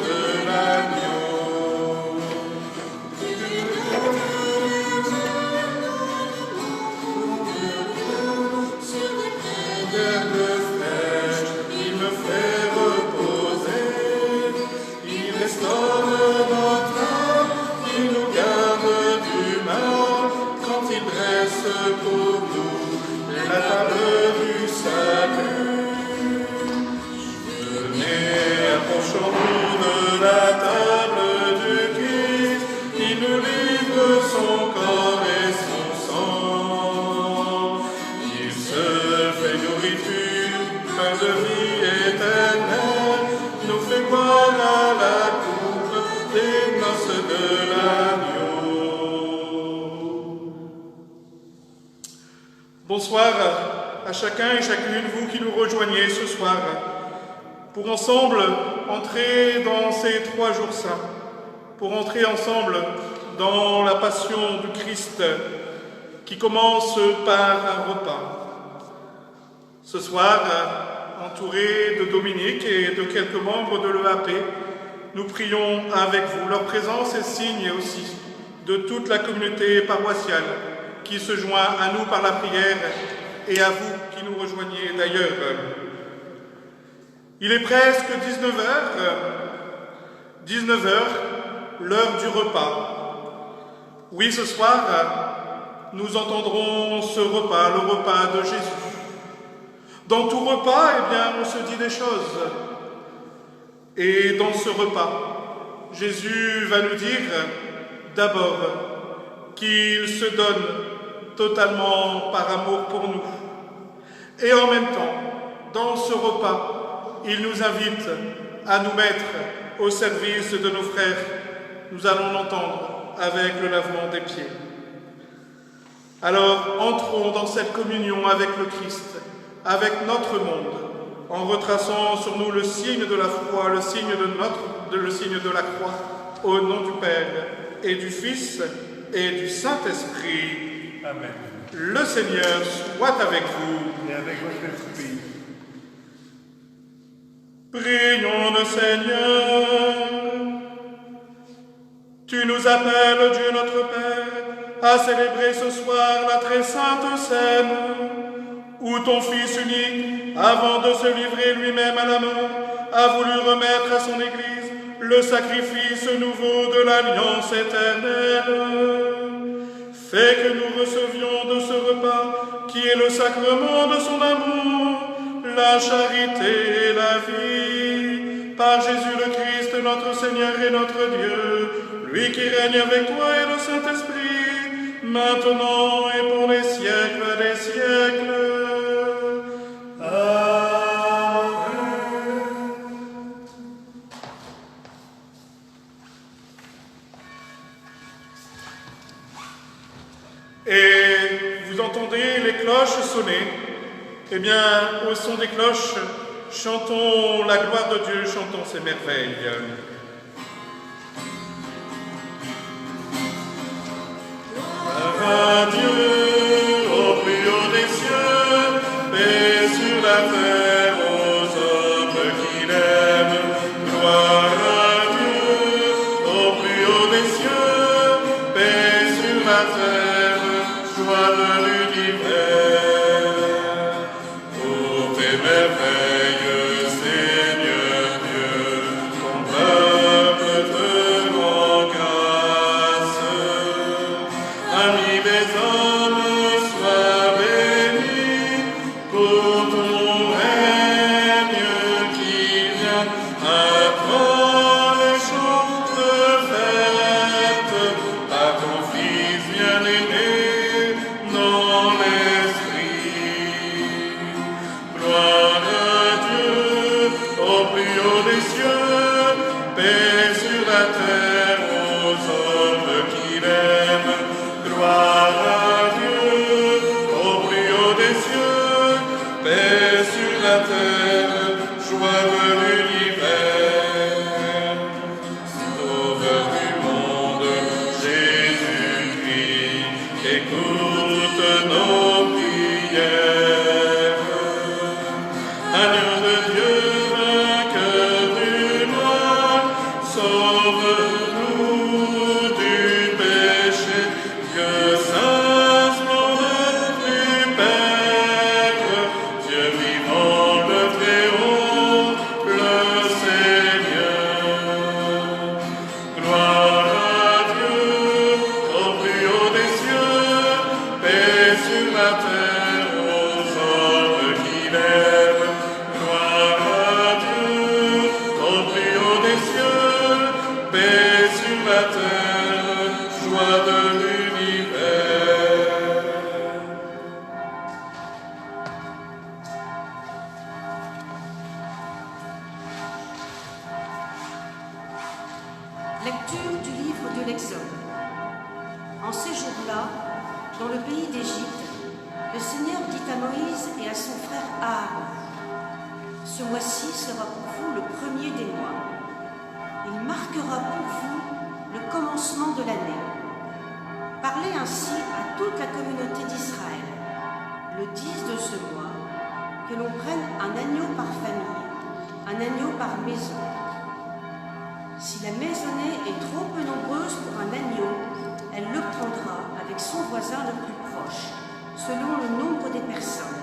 de l'agneau. Il me fait reposer, il restaure notre âme, il nous garde du mal, quand il dresse pour nous la table du salut. Venez, approchons-nous de la table du Christ, il nous livre son corps et son sang. Il se fait nourriture, pain de vie éternelle, nous fait boire à la coupe des noces de l'agneau. Bonsoir à chacun et chacune, vous qui nous rejoignez ce soir, pour ensemble entrer dans ces 3 jours saints, pour entrer ensemble dans la passion du Christ qui commence par un repas. Ce soir, entourés de Dominique et de quelques membres de l'EAP, nous prions avec vous. Leur présence est signe aussi de toute la communauté paroissiale qui se joint à nous par la prière et à vous qui nous rejoignez d'ailleurs. Il est presque 19h, l'heure du repas. Oui, ce soir, nous entendrons ce repas, le repas de Jésus. Dans tout repas, eh bien, on se dit des choses. Et dans ce repas, Jésus va nous dire d'abord qu'il se donne totalement par amour pour nous. Et en même temps, dans ce repas, il nous invite à nous mettre au service de nos frères. Nous allons l'entendre avec le lavement des pieds. Alors, entrons dans cette communion avec le Christ, avec notre monde, en retraçant sur nous le signe de la foi, le signe de la croix, au nom du Père et du Fils et du Saint-Esprit. Amen. Le Seigneur soit avec vous. Et avec votre esprit. Prions le Seigneur. Tu nous appelles, Dieu notre Père, à célébrer ce soir la très sainte scène, où ton Fils unique, avant de se livrer lui-même à la mort, a voulu remettre à son Église le sacrifice nouveau de l'alliance éternelle. Fais que nous recevions de ce repas, qui est le sacrement de son amour, la charité et la vie. Par Jésus le Christ, notre Seigneur et notre Dieu, lui qui règne avec toi et le Saint-Esprit, maintenant et pour les siècles des siècles. Et vous entendez les cloches sonner. Eh bien, au son des cloches, chantons la gloire de Dieu, chantons ses merveilles. Gloire à Dieu, au plus haut des cieux, paix sur la terre aux hommes qu'il aime. Gloire à Dieu, au plus haut des cieux, paix sur la terre, joie de l'univers. Pour tes merveilles, Seigneur Dieu, ton peuple te rend grâce. Ami des hommes, sois béni pour ton règne qui vient. Apprends les chants de fête à ton Fils bien-aimé dans l'esprit. Gloire à Dieu au plus haut des cieux, paix sur la terre aux hommes qu'il aime. Gloire à Dieu au plus haut des cieux, paix sur la terre, joie de l'univers. Sauveur du monde, Jésus-Christ, écoute nos prières. Agneau de Dieu, vainqueur du Lecture du livre de l'Exode. En ces jours-là, dans le pays d'Égypte, le Seigneur dit à Moïse et à son frère Aaron, « Ce mois-ci sera pour vous le premier des mois. Il marquera pour vous le commencement de l'année. Parlez ainsi à toute la communauté d'Israël, le 10 de ce mois, que l'on prenne un agneau par famille, un agneau par maison. Si la maisonnée est trop peu nombreuse pour un agneau, elle le prendra avec son voisin le plus proche, selon le nombre des personnes.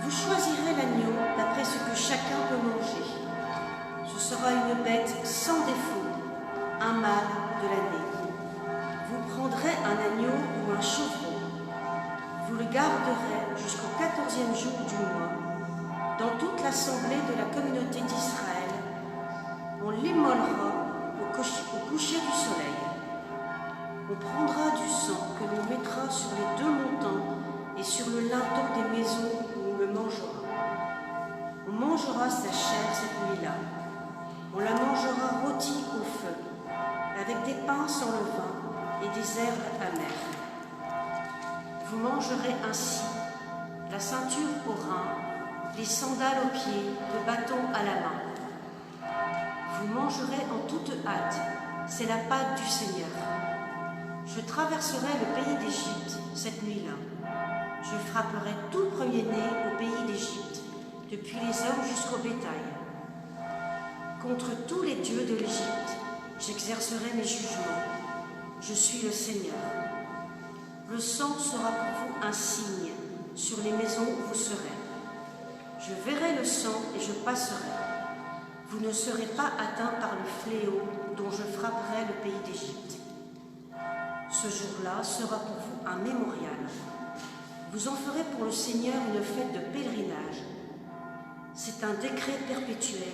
Vous choisirez l'agneau d'après ce que chacun peut manger. Ce sera une bête sans défaut, un mâle de l'année. Vous prendrez un agneau ou un chevreau. Vous le garderez jusqu'au 14e jour du mois, dans toute l'assemblée de la communauté d'Israël. On l'immolera au coucher du soleil. On prendra du sang que l'on mettra sur les 2 montants et sur le linteau des maisons où on le mangera. On mangera sa chair cette nuit-là. On la mangera rôtie au feu, avec des pains sans levain et des herbes amères. Vous mangerez ainsi la ceinture au rein, les sandales aux pieds, le bâton à la main. Vous mangerez en toute hâte, c'est la Pâque du Seigneur. Je traverserai le pays d'Égypte cette nuit-là. Je frapperai tout premier-né au pays d'Égypte, depuis les hommes jusqu'au bétail. Contre tous les dieux de l'Égypte, j'exercerai mes jugements. Je suis le Seigneur. Le sang sera pour vous un signe sur les maisons où vous serez. Je verrai le sang et je passerai. Vous ne serez pas atteints par le fléau dont je frapperai le pays d'Égypte. Ce jour-là sera pour vous un mémorial. Vous en ferez pour le Seigneur une fête de pèlerinage. C'est un décret perpétuel.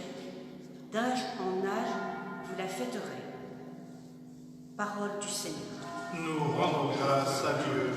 D'âge en âge, vous la fêterez. Parole du Seigneur. Nous rendons grâce à Dieu.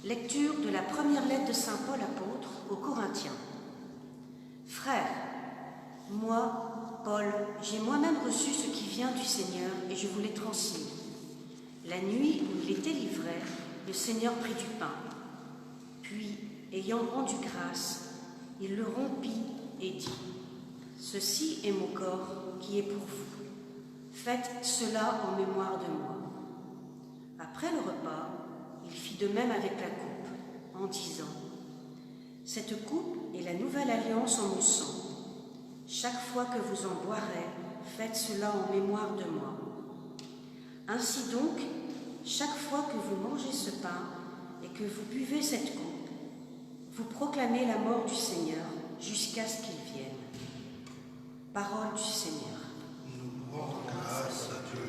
Lecture de la première lettre de saint Paul apôtre aux Corinthiens. Frères, moi, Paul, j'ai moi-même reçu ce qui vient du Seigneur et je vous l'ai transmis. La nuit où il était livré, le Seigneur prit du pain. Puis, ayant rendu grâce, il le rompit et dit : « Ceci est mon corps qui est pour vous. faites cela en mémoire de moi. Après le repas, il fit de même avec la coupe, en disant, cette coupe est la nouvelle alliance en mon sang. Chaque fois que vous en boirez, faites cela en mémoire de moi. Ainsi donc, chaque fois que vous mangez ce pain et que vous buvez cette coupe, vous proclamez la mort du Seigneur jusqu'à ce qu'il vienne. Parole du Seigneur. Nous rendons grâce à Dieu.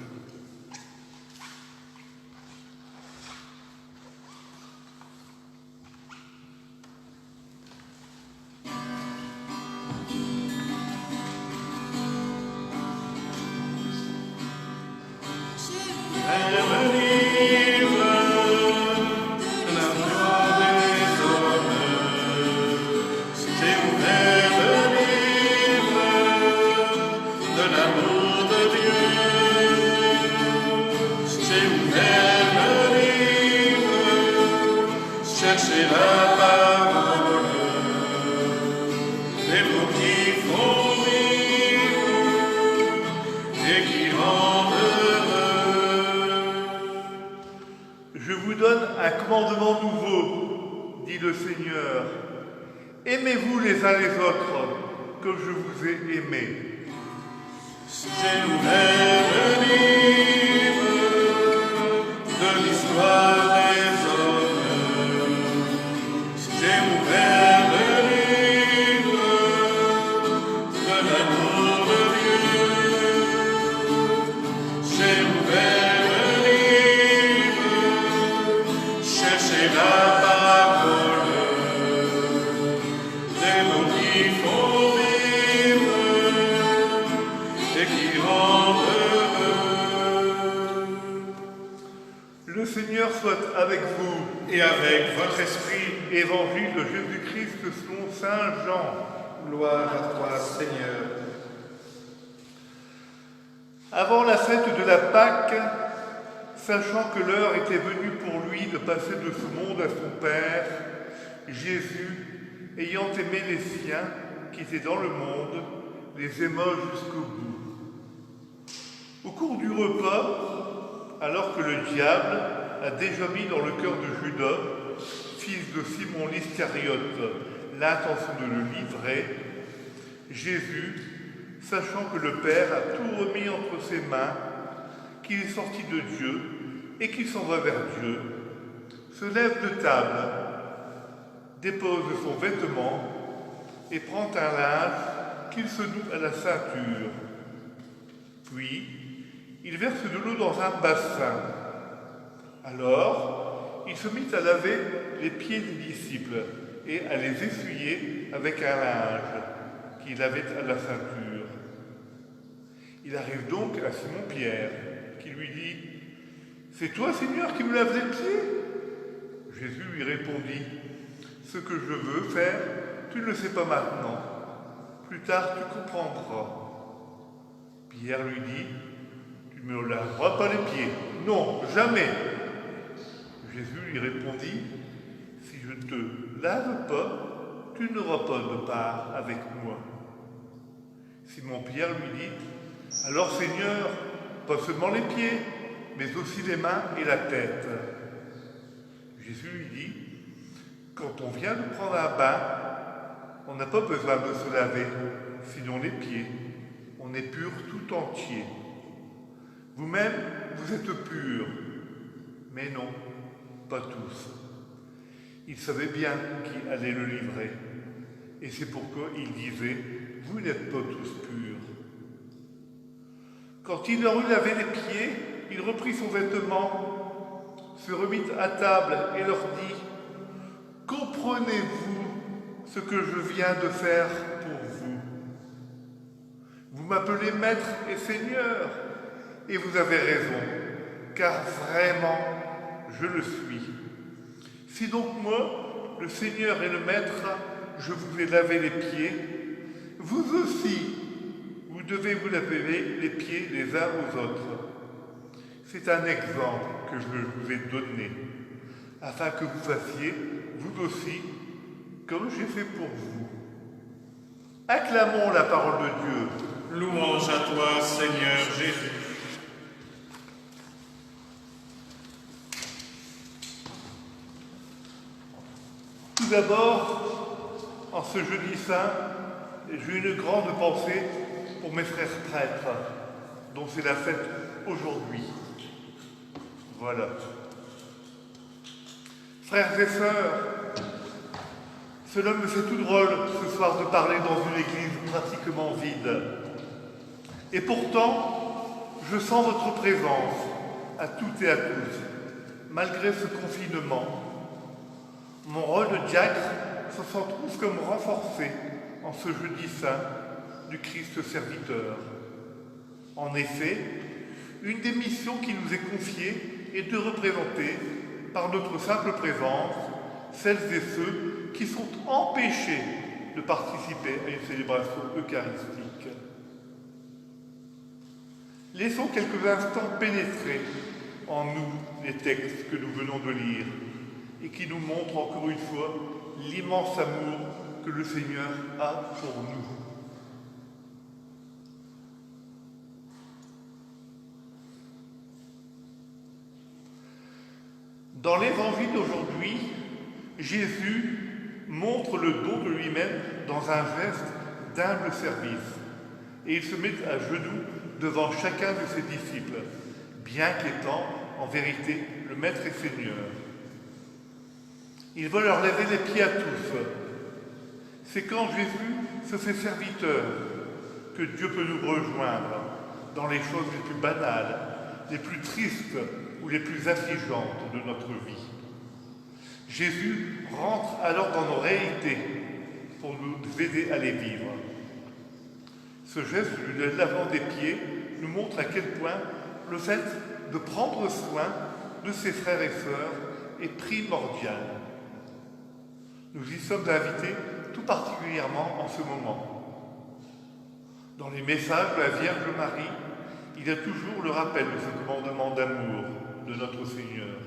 Cherchez la parole, les mots qui font vivre et qui rendent heureux. Je vous donne un commandement nouveau, dit le Seigneur. Aimez-vous les uns les autres, comme je vous ai aimés. J'ai ouvert le livre de l'histoire des hommes. J'ai ouvert le livre de l'amour de Dieu. J'ai ouvert le livre, cherchez la parole, les mots qui font vivre et qui rendent heureux. Le Seigneur soit avec vous. Et avec votre esprit, Évangile de Jésus-Christ selon Saint Jean. gloire à toi, Seigneur. Avant la fête de la Pâque, sachant que l'heure était venue pour lui de passer de ce monde à son Père, Jésus, ayant aimé les siens qui étaient dans le monde, les aima jusqu'au bout. Au cours du repas, alors que le diable a déjà mis dans le cœur de Judas, fils de Simon l'Iscariote, l'intention de le livrer, Jésus, sachant que le Père a tout remis entre ses mains, qu'il est sorti de Dieu et qu'il s'en va vers Dieu, se lève de table, dépose son vêtement et prend un linge qu'il se noue à la ceinture. Puis, il verse de l'eau dans un bassin. Alors, il se mit à laver les pieds des disciples et à les essuyer avec un linge qu'il avait à la ceinture. Il arrive donc à Simon-Pierre, qui lui dit « C'est toi, Seigneur, qui me laves les pieds ?» Jésus lui répondit « Ce que je veux faire, tu ne le sais pas maintenant. Plus tard, tu comprendras. » Pierre lui dit « Tu ne me laveras pas les pieds. Non, jamais. » Jésus lui répondit « Si je ne te lave pas, tu n'auras pas de part avec moi. » Simon-Pierre lui dit « Alors Seigneur, pas seulement les pieds, mais aussi les mains et la tête. » Jésus lui dit « Quand on vient de prendre un bain, on n'a pas besoin de se laver, sinon les pieds. On est pur tout entier. Vous-même, vous êtes purs. Mais non, pas tous. » Il savait bien qui allait le livrer. Et c'est pourquoi il disait « Vous n'êtes pas tous purs. » Quand il leur eut lavé les pieds, il reprit son vêtement, se remit à table et leur dit « Comprenez-vous ce que je viens de faire pour vous? Vous m'appelez Maître et Seigneur, et vous avez raison, car vraiment, je le suis. Si donc moi, le Seigneur et le Maître, je vous ai lavé les pieds, vous aussi, vous devez vous laver les pieds les uns aux autres. C'est un exemple que je vous ai donné, afin que vous fassiez, vous aussi, comme j'ai fait pour vous. Acclamons la parole de Dieu. Louange à toi, Seigneur Jésus. d'abord, en ce jeudi saint, j'ai une grande pensée pour mes frères prêtres, dont c'est la fête aujourd'hui. Voilà. Frères et sœurs, cela me fait tout drôle ce soir de parler dans une église pratiquement vide. Et pourtant, je sens votre présence à toutes et à tous, malgré ce confinement. Mon rôle de diacre se sent trouve comme renforcé en ce jeudi saint du Christ serviteur. En effet, une des missions qui nous est confiée est de représenter, par notre simple présence, celles et ceux qui sont empêchés de participer à une célébration eucharistique. Laissons quelques instants pénétrer en nous les textes que nous venons de lire et qui nous montrent encore une fois l'immense amour que le Seigneur a pour nous. Dans l'évangile d'aujourd'hui, Jésus montre le don de lui-même dans un geste d'humble service. Et il se met à genoux devant chacun de ses disciples, bien qu'étant en vérité le Maître et Seigneur. Il veut leur laver les pieds à tous. C'est quand Jésus se fait serviteur que Dieu peut nous rejoindre dans les choses les plus banales, les plus tristes ou les plus affligeantes de notre vie. Jésus rentre alors dans nos réalités pour nous aider à les vivre. Ce geste du lavement des pieds nous montre à quel point le fait de prendre soin de ses frères et sœurs est primordial. Nous y sommes invités tout particulièrement en ce moment. Dans les messages de la Vierge Marie, il y a toujours le rappel de ce commandement d'amour de notre Seigneur.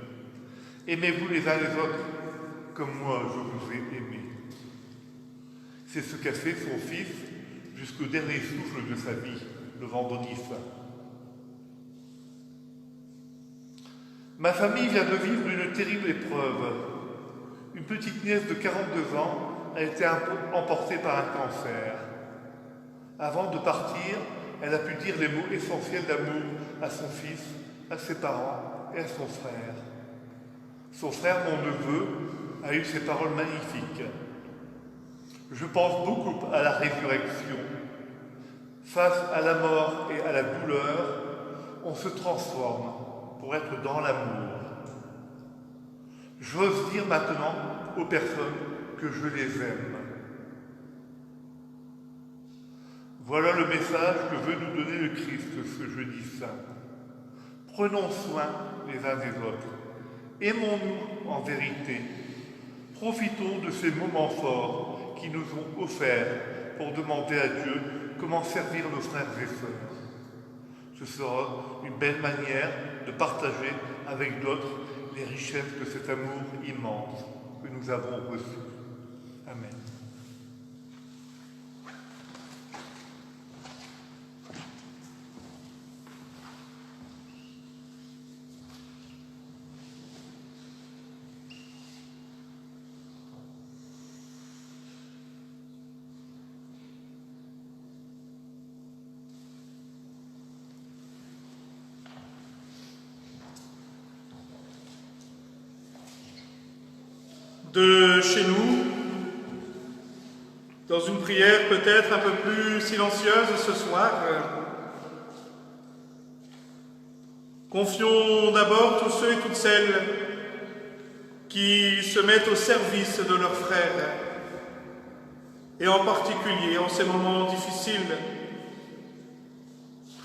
Aimez-vous les uns les autres comme moi je vous ai aimés. C'est ce qu'a fait son Fils jusqu'au dernier souffle de sa vie, le vendredi saint. Ma famille vient de vivre une terrible épreuve. Une petite nièce de 42 ans a été emportée par un cancer. Avant de partir, elle a pu dire les mots essentiels d'amour à son fils, à ses parents et à son frère. Son frère, mon neveu, a eu ces paroles magnifiques. Je pense beaucoup à la résurrection. Face à la mort et à la douleur, on se transforme pour être dans l'amour. J'ose dire maintenant aux personnes que je les aime. Voilà le message que veut nous donner le Christ ce jeudi saint. Prenons soin les uns des autres. Aimons-nous en vérité. Profitons de ces moments forts qui nous ont offerts pour demander à Dieu comment servir nos frères et sœurs. Ce sera une belle manière de partager avec d'autres les richesses de cet amour immense que nous avons reçu. Amen. De chez nous, dans une prière peut-être un peu plus silencieuse ce soir, confions d'abord tous ceux et toutes celles qui se mettent au service de leurs frères, et en particulier en ces moments difficiles.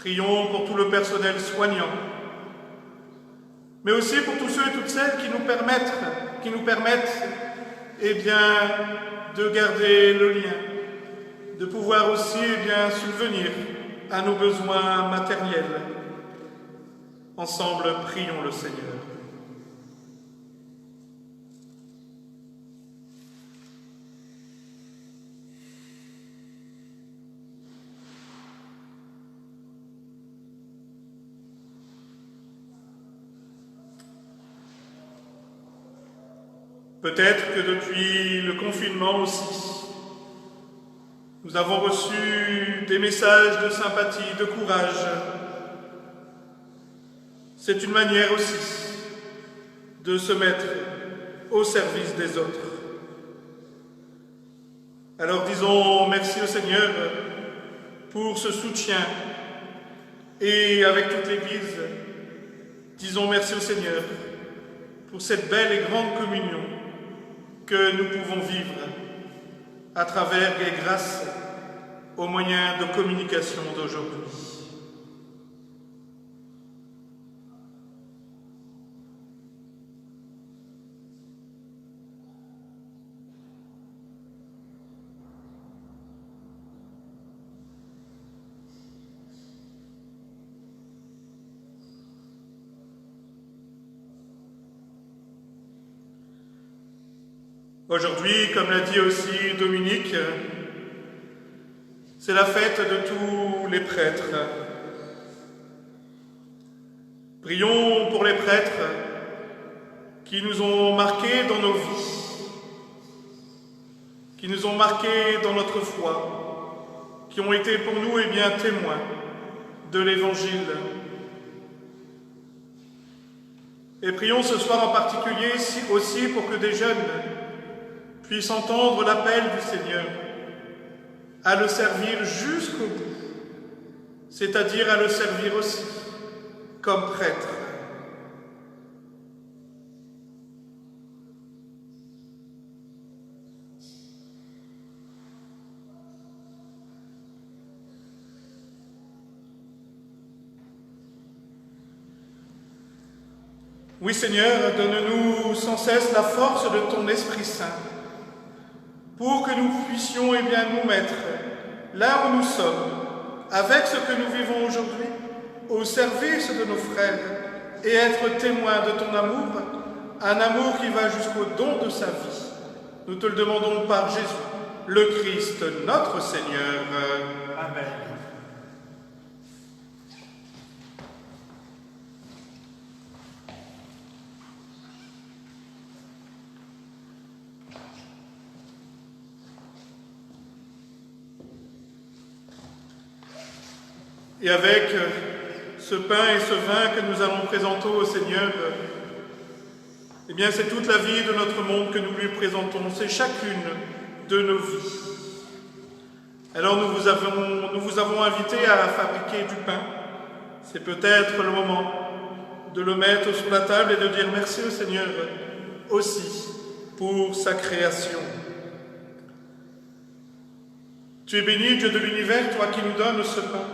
Prions pour tout le personnel soignant, mais aussi pour tous ceux et toutes celles qui nous permettent de garder le lien, de pouvoir aussi subvenir à nos besoins matériels. Ensemble, prions le Seigneur. Peut-être que depuis le confinement aussi, nous avons reçu des messages de sympathie, de courage. C'est une manière aussi de se mettre au service des autres. Alors disons merci au Seigneur pour ce soutien et avec toute l'Église, disons merci au Seigneur pour cette belle et grande communion que nous pouvons vivre à travers les grâces aux moyens de communication d'aujourd'hui. Aujourd'hui, comme l'a dit aussi Dominique, c'est la fête de tous les prêtres. Prions pour les prêtres qui nous ont marqués dans nos vies, qui nous ont marqués dans notre foi, qui ont été pour nous témoins de l'Évangile. Et prions ce soir en particulier aussi pour que des jeunes puissent entendre l'appel du Seigneur à le servir jusqu'au bout, c'est-à-dire à le servir aussi comme prêtre. Oui Seigneur, donne-nous sans cesse la force de ton Esprit Saint, pour que nous puissions nous mettre là où nous sommes, avec ce que nous vivons aujourd'hui, au service de nos frères, et être témoins de ton amour, un amour qui va jusqu'au don de sa vie. Nous te le demandons par Jésus, le Christ, notre Seigneur. Amen. Et avec ce pain et ce vin que nous allons présenter au Seigneur, c'est toute la vie de notre monde que nous lui présentons, c'est chacune de nos vies. Alors nous vous avons invité à fabriquer du pain. C'est peut-être le moment de le mettre sur la table et de dire merci au Seigneur aussi pour sa création. Tu es béni, Dieu de l'univers, toi qui nous donnes ce pain,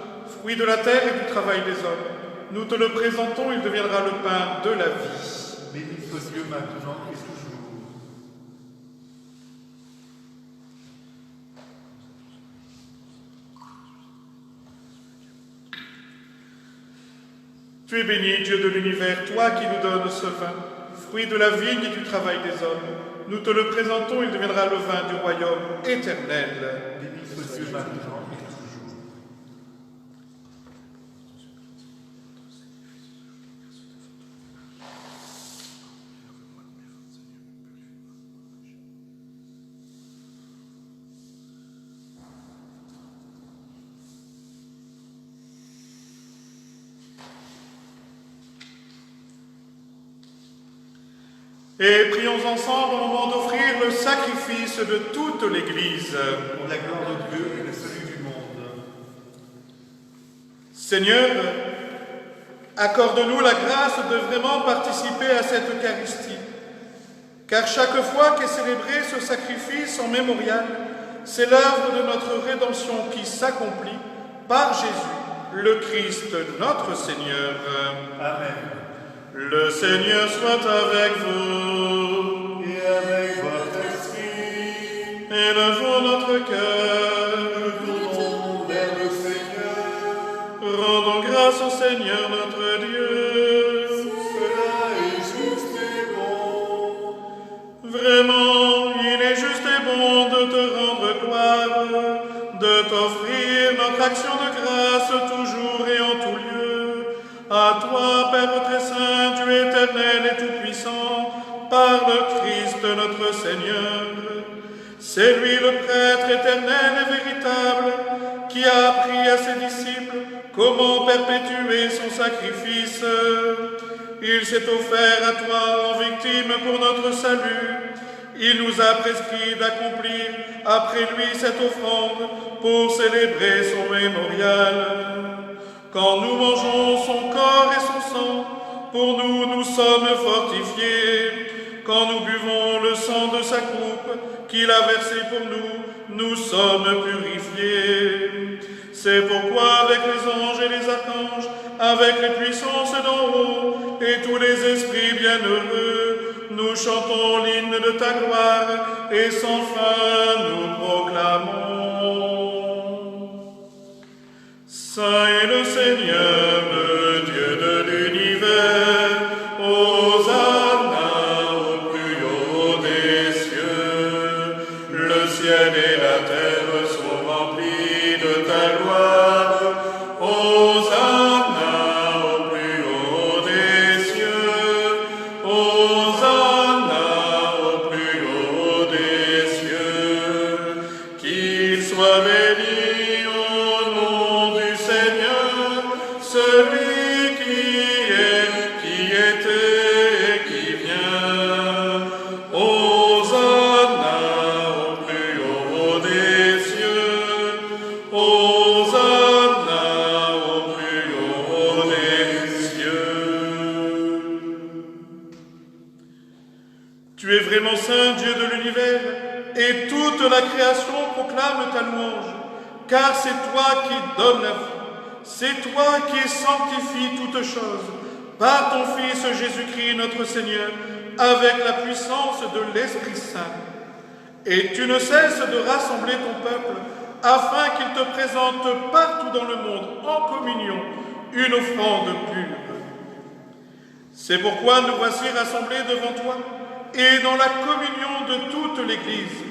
fruit de la terre et du travail des hommes. Nous te le présentons, il deviendra le pain de la vie. Béni soit Dieu maintenant et toujours. Tu es béni, Dieu de l'univers, toi qui nous donnes ce vin, fruit de la vigne et du travail des hommes. Nous te le présentons, il deviendra le vin du royaume éternel. Béni soit Dieu maintenant et toujours. Et prions ensemble au moment d'offrir le sacrifice de toute l'Église. Pour la gloire de Dieu et le salut du monde. Seigneur, accorde-nous la grâce de vraiment participer à cette Eucharistie, car chaque fois qu'est célébré ce sacrifice en mémorial, c'est l'œuvre de notre rédemption qui s'accomplit par Jésus, le Christ, notre Seigneur. Amen. Le Seigneur soit avec vous. Et avec votre esprit. Élevons notre cœur. Nous tournons vers le Seigneur. Rendons grâce au Seigneur notre Dieu. Cela est juste et bon. Vraiment, il est juste et bon de te rendre gloire, de t'offrir notre action de grâce toujours et en tout lieu. À toi, Père très saint, Dieu éternel et tout-puissant, par le Christ notre Seigneur. C'est lui le prêtre éternel et véritable qui a appris à ses disciples comment perpétuer son sacrifice. Il s'est offert à toi en victime pour notre salut. Il nous a prescrit d'accomplir après lui cette offrande pour célébrer son mémorial. Quand nous mangeons son corps et son sang, pour nous, nous sommes fortifiés. Quand nous buvons le sang de sa coupe qu'il a versé pour nous, nous sommes purifiés. C'est pourquoi avec les anges et les archanges, avec les puissances d'en haut et tous les esprits bienheureux, nous chantons l'hymne de ta gloire et sans fin nous proclamons. Saint est le Seigneur, le Dieu de l'univers, Hosanna au plus haut des cieux. Le ciel et la terre sont remplis de ta gloire. Hosanna au plus haut des cieux. Hosanna au plus haut des cieux. Qu'il soit béni au nom du Seigneur, celui qui est, qui était et qui vient. Hosanna au plus haut des cieux. Hosanna au plus haut des cieux. Tu es vraiment saint, Dieu de l'univers, et toute la création proclame ta louange, car c'est toi qui donnes la vie. C'est toi qui sanctifies toutes choses par ton Fils Jésus-Christ notre Seigneur, avec la puissance de l'Esprit Saint. Et tu ne cesses de rassembler ton peuple afin qu'il te présente partout dans le monde en communion une offrande pure. C'est pourquoi nous voici rassemblés devant toi et dans la communion de toute l'Église,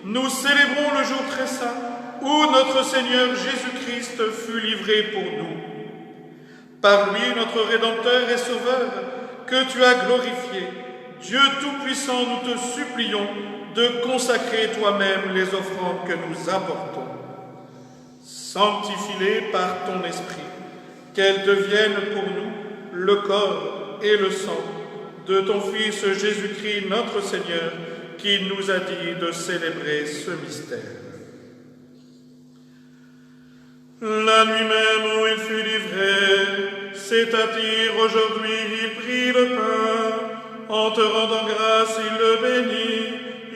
nous célébrons le jour très saint où notre Seigneur Jésus-Christ fut livré pour nous. Par lui, notre Rédempteur et Sauveur, que tu as glorifié, Dieu Tout-Puissant, nous te supplions de consacrer toi-même les offrandes que nous apportons. Sanctifie-les par ton Esprit, qu'elles deviennent pour nous le corps et le sang de ton Fils Jésus-Christ notre Seigneur, qui nous a dit de célébrer ce mystère. La nuit même où il fut livré, c'est-à-dire aujourd'hui, il prit le pain. En te rendant grâce, il le bénit,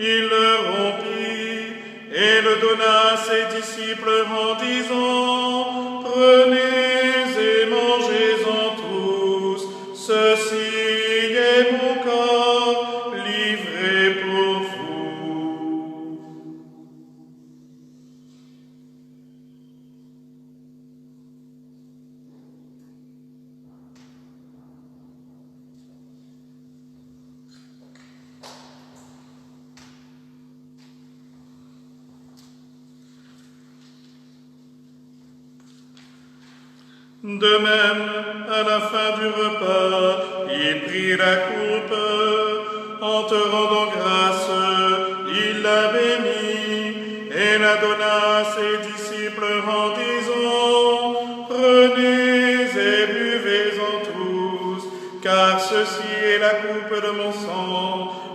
il le rompit et le donna à ses disciples en disant: Prenez et mangez-en tous, ceci est mon corps livré pour vous. De même, à la fin du repas, il prit la coupe. En te rendant grâce, il la bénit et la donna à ses disciples en disant: Prenez et buvez-en tous, car ceci est la coupe de mon sang,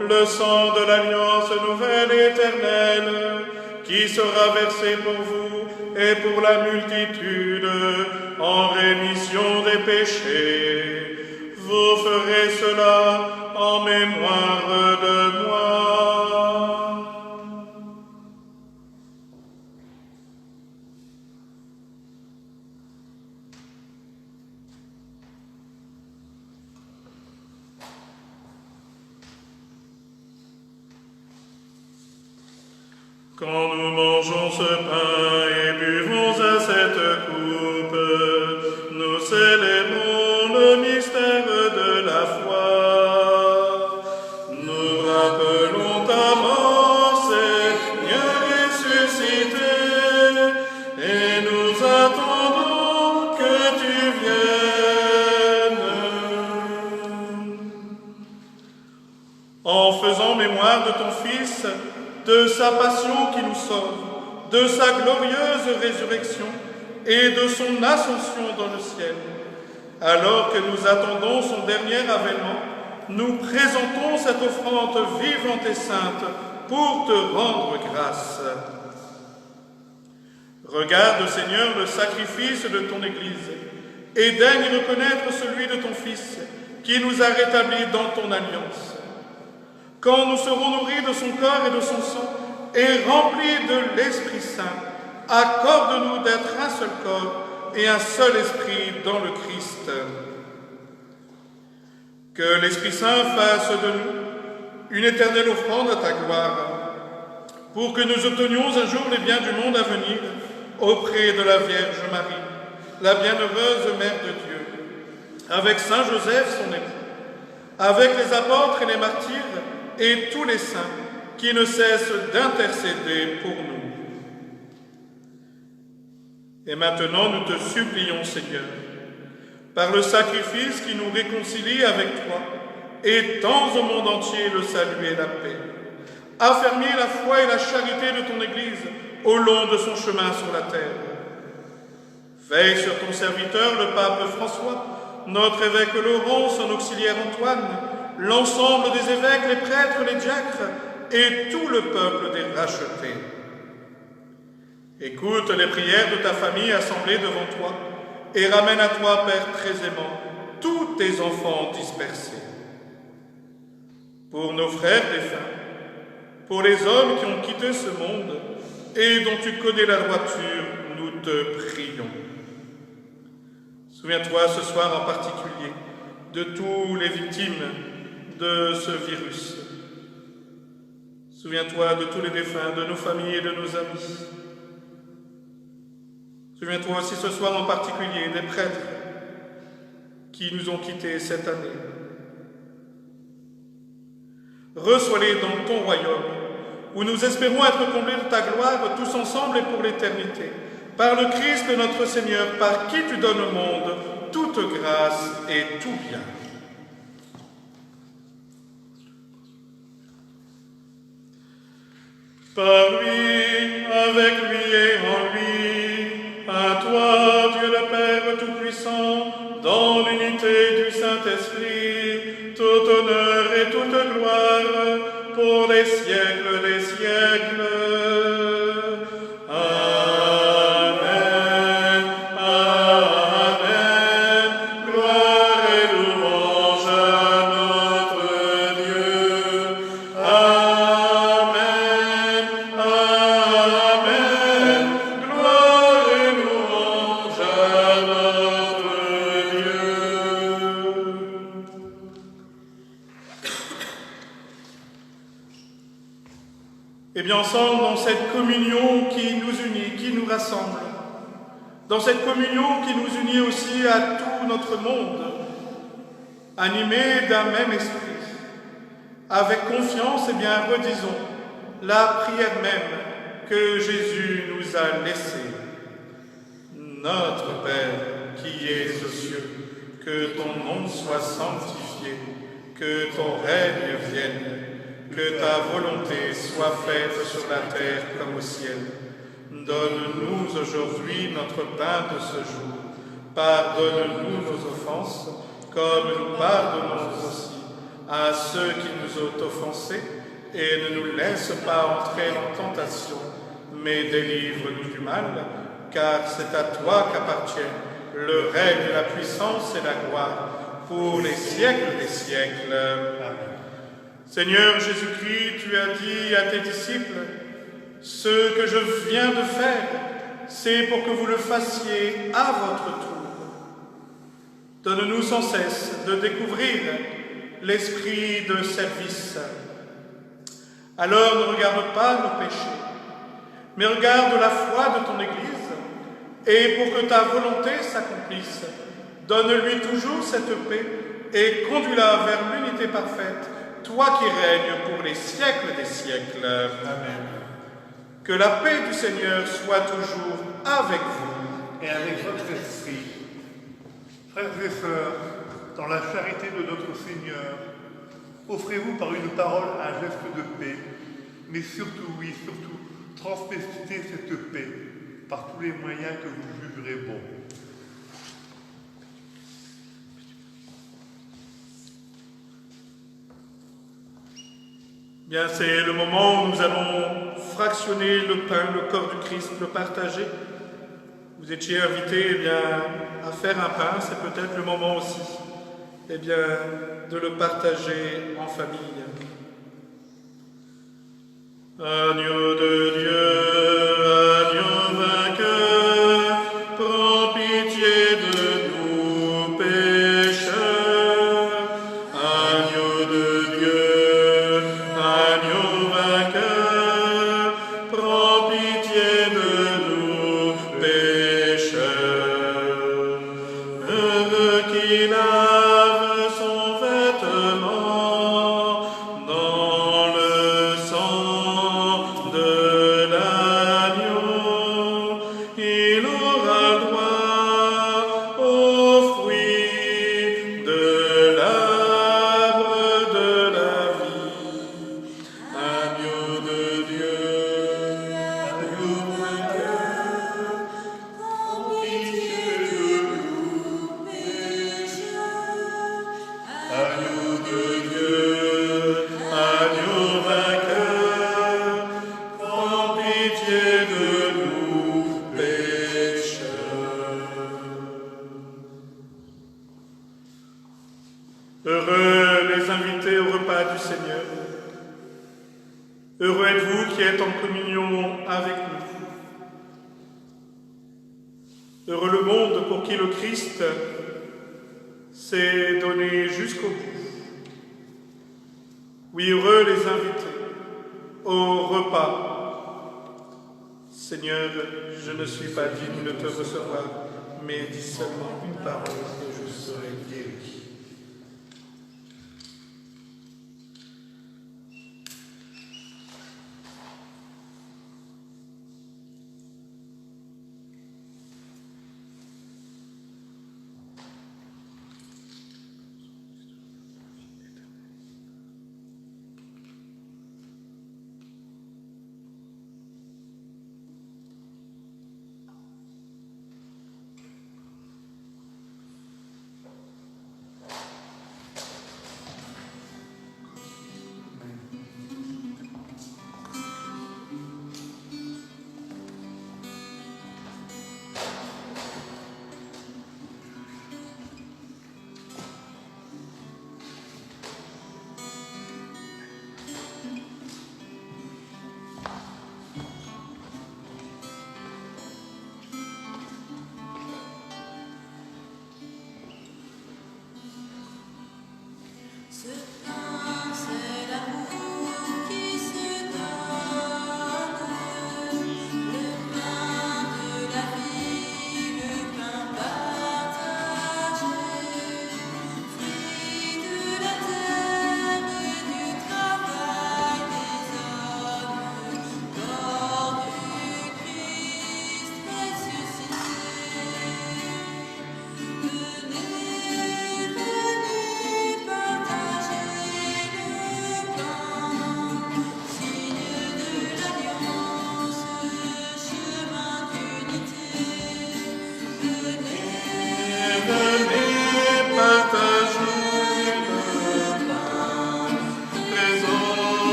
le sang de l'alliance nouvelle éternelle, qui sera versé pour vous et pour la multitude en rémission des péchés. Vous ferez cela en mémoire de moi. Quand nous mangeons ce pain et buvons à cette coupe, nous célébrons le mystère de la foi. Nous rappelons ta mort, Seigneur ressuscité, et nous attendons que tu viennes. en faisant mémoire de ton Fils, de sa passion qui nous sauve, de sa glorieuse résurrection et de son ascension dans le ciel. Alors que nous attendons son dernier avènement, nous présentons cette offrande vivante et sainte pour te rendre grâce. Regarde, Seigneur, le sacrifice de ton Église et daigne reconnaître celui de ton Fils qui nous a rétablis dans ton alliance. Quand nous serons nourris de son corps et de son sang et remplis de l'Esprit Saint, accorde-nous d'être un seul corps et un seul esprit dans le Christ. Que l'Esprit Saint fasse de nous une éternelle offrande à ta gloire, pour que nous obtenions un jour les biens du monde à venir auprès de la Vierge Marie, la bienheureuse Mère de Dieu, avec Saint Joseph, son époux, avec les apôtres et les martyrs et tous les saints qui ne cessent d'intercéder pour nous. Et maintenant, nous te supplions, Seigneur, par le sacrifice qui nous réconcilie avec toi, étends au monde entier le salut et la paix. Affermis la foi et la charité de ton Église au long de son chemin sur la terre. Veille sur ton serviteur, le pape François, notre évêque Laurent, son auxiliaire Antoine, l'ensemble des évêques, les prêtres, les diacres et tout le peuple des rachetés. Écoute les prières de ta famille assemblée devant toi et ramène à toi, Père très aimant, tous tes enfants dispersés. Pour nos frères défunts, pour les hommes qui ont quitté ce monde et dont tu connais la droiture, nous te prions. Souviens-toi ce soir en particulier de tous les victimes de ce virus. Souviens-toi de tous les défunts, de nos familles et de nos amis. Souviens-toi aussi ce soir en particulier des prêtres qui nous ont quittés cette année. Reçois-les dans ton royaume, où nous espérons être comblés de ta gloire tous ensemble et pour l'éternité. Par le Christ notre Seigneur, par qui tu donnes au monde toute grâce et tout bien. Par lui, avec lui et en lui, à toi, Dieu le Père Tout-Puissant, dans l'unité du Saint-Esprit, tout honneur et toute gloire, pour les siècles des siècles. Et bien ensemble, dans cette communion qui nous unit, qui nous rassemble, dans cette communion qui nous unit aussi à tout notre monde, animés d'un même esprit, avec confiance, et bien redisons la prière même que Jésus nous a laissée. Notre Père qui es aux cieux, que ton nom soit sanctifié, que ton règne vienne, que ta volonté soit faite sur la terre comme au ciel. Donne-nous aujourd'hui notre pain de ce jour. Pardonne-nous nos offenses, comme nous pardonnons aussi à ceux qui nous ont offensés, et ne nous laisse pas entrer en tentation, mais délivre-nous du mal, car c'est à toi qu'appartiennent le règne, la puissance et la gloire, pour les siècles des siècles. Amen. Seigneur Jésus-Christ, tu as dit à tes disciples, « Ce que je viens de faire, c'est pour que vous le fassiez à votre tour. » Donne-nous sans cesse de découvrir l'esprit de service. Alors ne regarde pas nos péchés, mais regarde la foi de ton Église, et pour que ta volonté s'accomplisse, donne-lui toujours cette paix et conduis-la vers l'unité parfaite, toi qui règnes pour les siècles des siècles. Amen. Que la paix du Seigneur soit toujours avec vous. Et avec votre esprit. Frères et sœurs, dans la charité de notre Seigneur, Offrez-vous par une parole un geste de paix, mais surtout, oui, surtout, transmettez cette paix par tous les moyens que vous jugerez bons. Bien, c'est le moment où nous allons fractionner le pain, le corps du Christ, le partager. Vous étiez invités à faire un pain, c'est peut-être le moment aussi de le partager en famille. Agneau de Dieu, agneau vainqueur, prends pitié de nous pécheurs. Agneau de Dieu, agneau vainqueur, prends pitié de nous pécheurs. Heureux qui lave son vêtement dans le sang de l'agneau, il aura droit aux fruits de l'arbre de la vie. Agneau de Dieu, agneau vainqueur, prends pitié de nous pécheurs. Agneau de Dieu, agneau vainqueur, prends pitié de nous pécheurs. Heureux les invités au repas du Seigneur. Heureux êtes-vous qui êtes en communion avec nous. Heureux le monde pour qui le Christ s'est donné jusqu'au bout. Oui, heureux les invités au repas. Seigneur, je ne suis pas digne de te recevoir, mais dis seulement une parole et je serai guéri.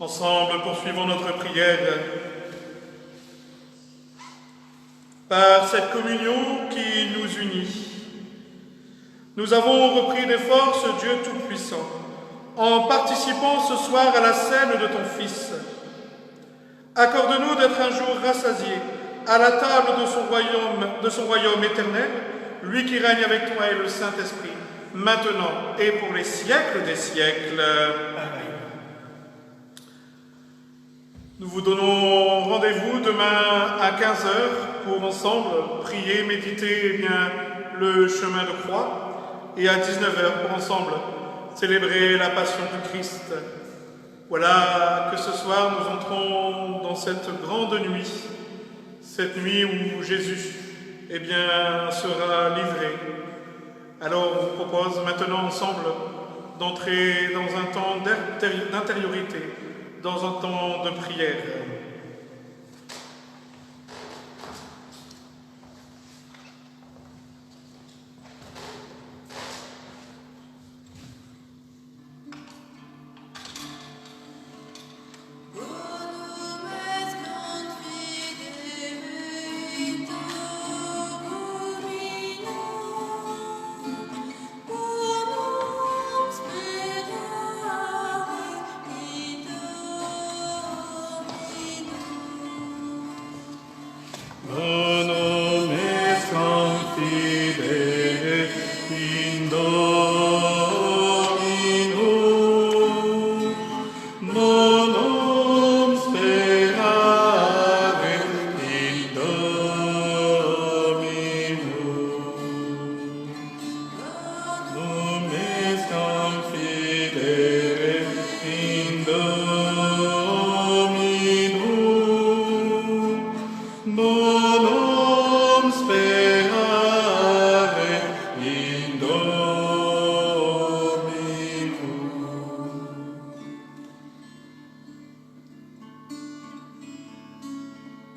Ensemble, poursuivons notre prière par cette communion qui nous unit. Nous avons repris des forces, Dieu Tout-Puissant, en participant ce soir à la scène de ton Fils. Accorde-nous d'être un jour rassasiés à la table de son royaume éternel, lui qui règne avec toi et le Saint-Esprit, maintenant et pour les siècles des siècles. Amen. Nous vous donnons rendez-vous demain à 15h pour ensemble prier, méditer le chemin de croix, et à 19h pour ensemble célébrer la passion du Christ. Voilà que ce soir nous entrons dans cette grande nuit, cette nuit où Jésus sera livré. Alors on vous propose maintenant ensemble d'entrer dans un temps d'intériorité, dans un temps de prière.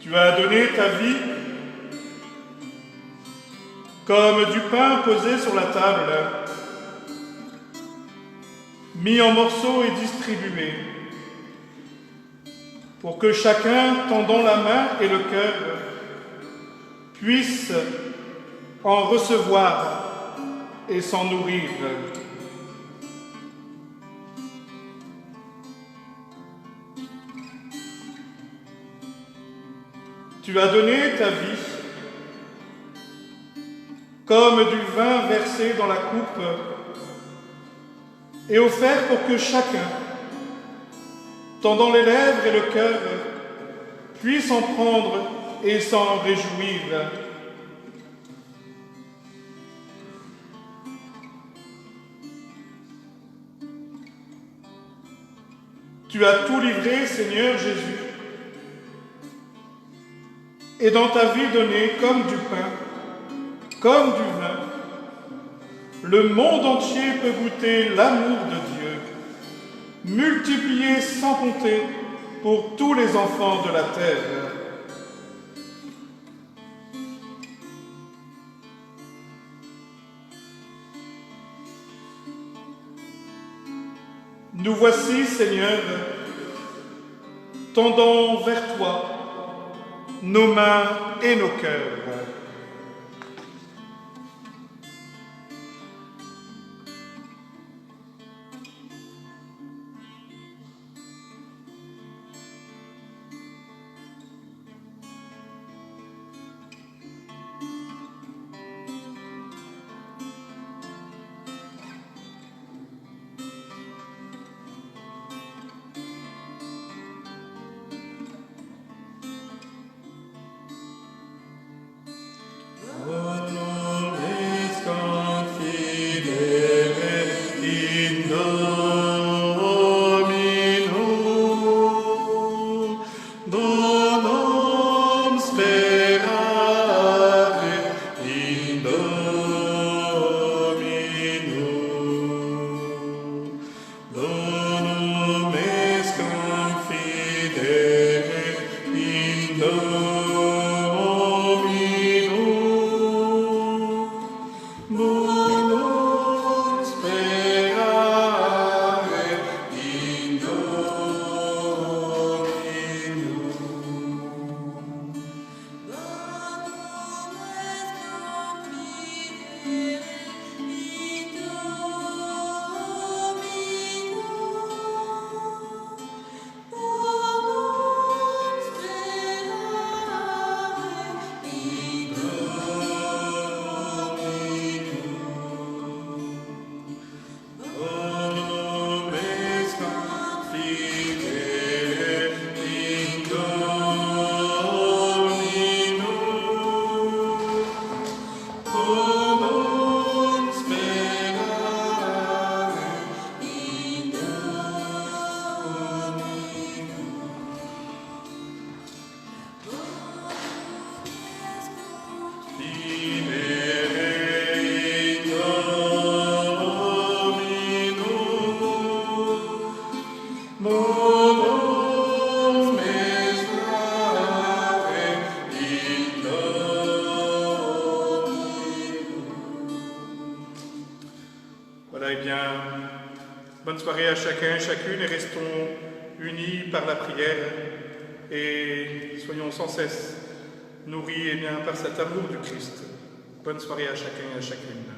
Tu as donné ta vie comme du pain posé sur la table, mis en morceaux et distribué. pour que chacun, tendant la main et le cœur, puisse en recevoir et s'en nourrir. Tu as donné ta vie comme du vin versé dans la coupe et offert pour que chacun, tendant les lèvres et le cœur, puisse en prendre et s'en réjouir. Tu as tout livré, Seigneur Jésus, et dans ta vie donné comme du pain, comme du vin, le monde entier peut goûter l'amour de Dieu, multiplié sans compter pour tous les enfants de la terre. Nous voici, Seigneur, tendant vers toi nos mains et nos cœurs. Voilà, eh bien, bonne soirée à chacun et chacune et restons unis par la prière et soyons sans cesse nourris par cet amour du Christ. Bonne soirée à chacun et à chacune.